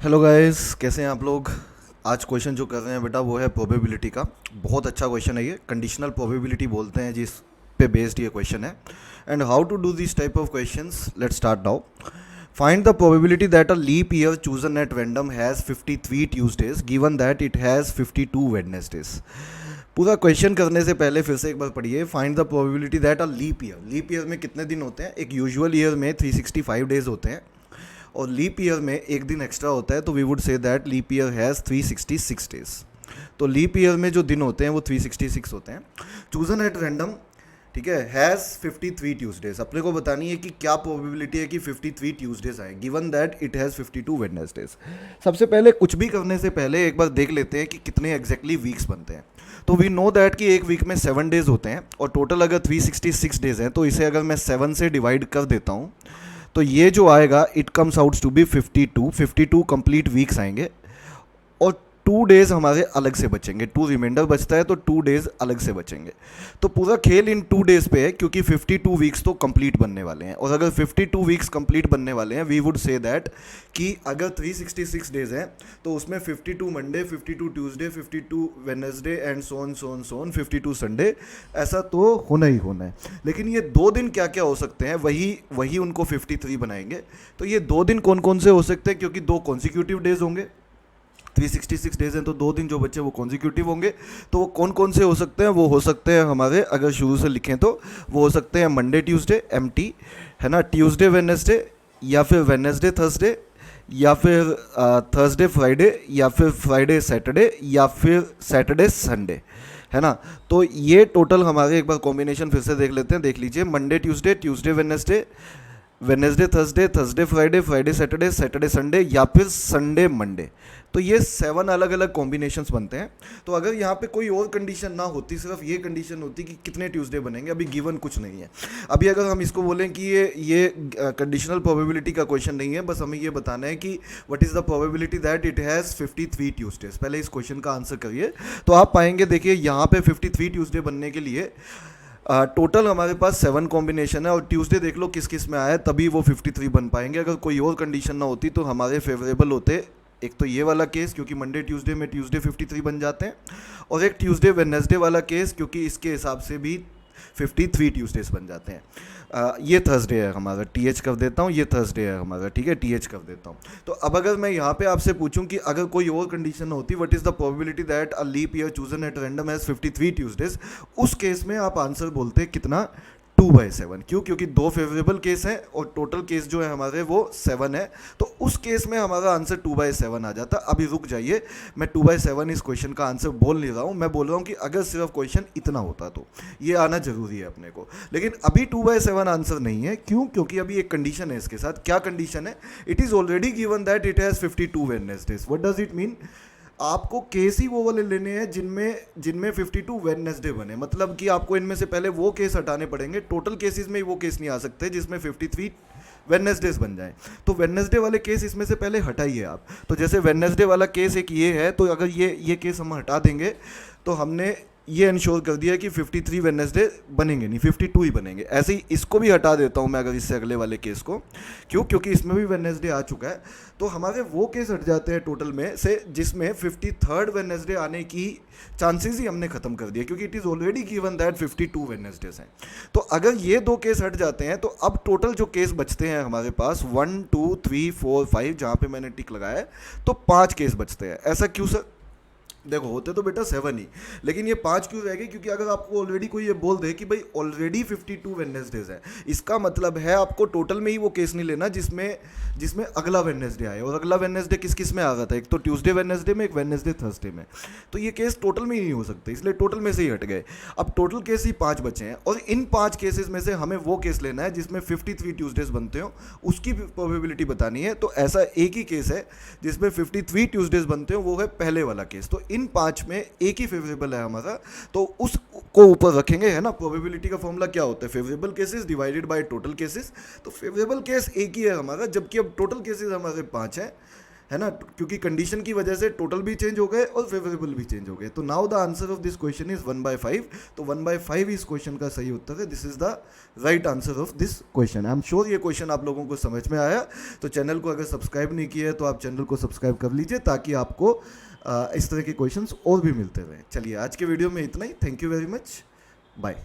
Hello guys, कैसे हैं आप लोग। आज क्वेश्चन जो कर रहे हैं बेटा वो है प्रोबेबिलिटी का। बहुत अच्छा क्वेश्चन है ये, कंडीशनल प्रोबेबिलिटी बोलते हैं जिस पे बेस्ड ये क्वेश्चन है। And how to do this type of questions, let's start now. Find the probability that a leap year chosen at random has 53 Tuesdays given that it has 52 Wednesdays. पूरा question करने से पहले फिर से एक बार पढ़िए। Find the probability that a leap year में कितने दिन होते हैं। एक यूजुअल ईयर में 365 डेज होते हैं और लीप ईयर में एक दिन एक्स्ट्रा होता है, तो we would say that leap year has 366 days. तो लीप ईयर में जो दिन होते हैं वो 366 होते हैं। चूजन एट रैंडम, ठीक है, हैज़ 53 ट्यूसडेज। अपने को बतानी है कि क्या प्रोबेबिलिटी है कि 53 ट्यूसडेज आए given that it has 52 Wednesday's. सबसे पहले कुछ भी करने से पहले एक बार देख लेते हैं कि कितने एग्जैक्टली वीक्स बनते हैं। तो वी नो दैट कि एक वीक में 7 डेज होते हैं और टोटल अगर 366 डेज हैं, तो इसे अगर मैं 7 से डिवाइड कर देता हूँ तो ये जो आएगा it comes out to be 52 complete weeks आएंगे। और 2 डेज हमारे अलग से बचेंगे, 2 रिमाइंडर बचता है तो 2 डेज अलग से बचेंगे। तो पूरा खेल इन 2 डेज पे है क्योंकि 52 वीक्स तो कंप्लीट बनने वाले हैं। और अगर 52 वीक्स कंप्लीट बनने वाले हैं, वी वुड से दैट कि अगर 366 डेज हैं तो उसमें 52 Monday, 52 Tuesday, 52 Wednesday and so on 52 Sunday, ऐसा तो होना ही होना है। लेकिन ये 2 दिन क्या क्या हो सकते हैं, वही वही उनको 53 बनाएंगे। तो ये 2 दिन कौन कौन से हो सकते हैं, क्योंकि 2 कॉन्सिक्यूटिव डेज होंगे। 366 डेज हैं तो 2 दिन जो बच्चे वो कॉन्जिक्यूटिव होंगे। तो वो कौन कौन से हो सकते हैं, वो हो सकते हैं हमारे, अगर शुरू से लिखें तो वो हो सकते हैं मंडे ट्यूसडे MT, है ना, ट्यूसडे वेडनेसडे, या फिर वेडनेसडे थर्सडे, या फिर थर्सडे फ्राइडे, या फिर फ्राइडे सैटरडे, या फिर सैटरडे संडे, है ना। तो ये टोटल हमारे एक बार कॉम्बिनेशन फिर से देख लेते हैं। देख लीजिए, Monday Tuesday, Tuesday Wednesday, Wednesday Thursday, Thursday Friday, Friday Saturday, Saturday Sunday, या फिर संडे मंडे। तो ये 7 अलग अलग कॉम्बिनेशंस बनते हैं। तो अगर यहाँ पे कोई और कंडीशन ना होती, सिर्फ ये कंडीशन होती कि कितने ट्यूसडे बनेंगे, अभी गिवन कुछ नहीं है। अभी अगर हम इसको बोलें कि ये कंडीशनल प्रोबेबिलिटी का क्वेश्चन नहीं है, बस हमें ये बताना है कि what is the probability that it has 53 Tuesdays. पहले इस क्वेश्चन का आंसर करिए तो आप पाएंगे, देखिए यहाँ पे 53 ट्यूसडे बनने के लिए टोटल हमारे पास 7 कॉम्बिनेशन है और ट्यूसडे देख लो किस किस में आया है, तभी वो 53 बन पाएंगे। अगर कोई और कंडीशन ना होती तो हमारे फेवरेबल होते, एक तो ये वाला केस क्योंकि मंडे ट्यूसडे में ट्यूसडे 53 बन जाते हैं, और एक ट्यूसडे वेडनेसडे वाला केस क्योंकि इसके हिसाब से भी 53 ट्यूसडेज बन जाते हैं। ये थर्सडे है हमारा, TH कर देता हूँ, ये थर्सडे है हमारा, ठीक है, TH कर देता हूँ। तो अब अगर मैं यहाँ पे आपसे पूछूं कि अगर कोई और कंडीशन होती, what is the probability that a leap year chosen at random has 53 Tuesdays, उस केस में आप आंसर बोलते कितना, 2/7। क्यों, क्योंकि 2 फेवरेबल केस हैं और टोटल केस जो है हमारे वो 7 है। तो उस केस में हमारा आंसर 2/7 आ जाता। अभी रुक जाइए, मैं 2/7 इस क्वेश्चन का आंसर बोल नहीं रहा हूँ, मैं बोल रहा हूँ कि अगर सिर्फ क्वेश्चन इतना होता तो ये आना जरूरी है अपने को। लेकिन अभी 2/7 आंसर नहीं है। क्यों, क्योंकि अभी एक कंडीशन है इसके साथ। क्या कंडीशन है, it is already given that it has 52 Wednesday's. What does it mean, आपको केस ही वो वाले लेने हैं जिनमें 52 वेडनेसडे बने। मतलब कि आपको इनमें से पहले वो केस हटाने पड़ेंगे। टोटल केसेस में वो केस नहीं आ सकते जिसमें 53 वेडनेसडेज बन जाए। तो वेडनेसडे वाले केस इसमें से पहले हटाइए आप। तो जैसे वेडनेसडे वाला केस एक ये है, तो अगर ये केस हम हटा देंगे तो हमने ये इंश्योर कर दिया कि 53 वेडनेसडे बनेंगे नहीं, 52 ही बनेंगे। ऐसे ही इसको भी हटा देता हूँ मैं अगर इससे अगले वाले केस को। क्यों, क्योंकि इसमें भी वेडनेसडे आ चुका है। तो हमारे वो केस हट जाते हैं टोटल में से जिसमें 53rd वेडनेसडे आने की चांसेस ही हमने खत्म कर दिया, क्योंकि it is already given that 52 Wednesday's हैं। तो अगर ये 2 केस हट जाते हैं तो अब टोटल जो केस बचते हैं हमारे पास 1 2 3 4 5, जहाँ पे मैंने टिक लगाया है, तो 5 केस बचते हैं। ऐसा क्यों सर, देखो होते तो बेटा 7 ही, लेकिन ये 5 क्यों रह गए, क्योंकि अगर आपको ऑलरेडी कोई ये बोल दे कि भाई ऑलरेडी 52 वेडनेसडेज है, इसका मतलब है आपको टोटल में ही वो केस नहीं लेना जिसमें जिसमें अगला वेडनेसडे आए। और अगला वेडनेसडे किस किस में आ रहा था, एक तो ट्यूसडे वेडनेसडे में, एक वेडनेसडे थर्सडे में। तो ये केस टोटल में ही नहीं हो सकते, इसलिए टोटल में से ही हट गए। अब टोटल केस ही 5 बचे हैं और इन 5 केसेस में से हमें वो केस लेना है जिसमें 53 ट्यूसडेज बनते हो, उसकी प्रोबेबिलिटी बतानी है। तो ऐसा एक ही केस है जिसमें 53 ट्यूसडेज बनते हो, वो है पहले वाला केस। तो इन 5 में एक ही फेवरेबल है हमारा, तो उसको ऊपर रखेंगे, है ना। प्रोबेबिलिटी का फॉर्मूला क्या होता है, favourable cases divided by total cases. तो फेवरेबल केस एक ही है हमारा, जबकि अब टोटल केसेस हमारे 5 हैं, है ना, क्योंकि कंडीशन की वजह से टोटल भी चेंज हो गए और फेवरेबल भी चेंज हो गए। तो now the answer of this question is 1/5। तो 1/5 इस क्वेश्चन का सही उत्तर है। This is the right answer of this question. I am sure ये क्वेश्चन आप लोगों को समझ में आया। तो चैनल को अगर सब्सक्राइब नहीं किया है तो आप चैनल को सब्सक्राइब कर लीजिए, ताकि आपको इस तरह के क्वेश्चंस और भी मिलते रहे। चलिए आज के वीडियो में इतना ही। Thank you very much, bye.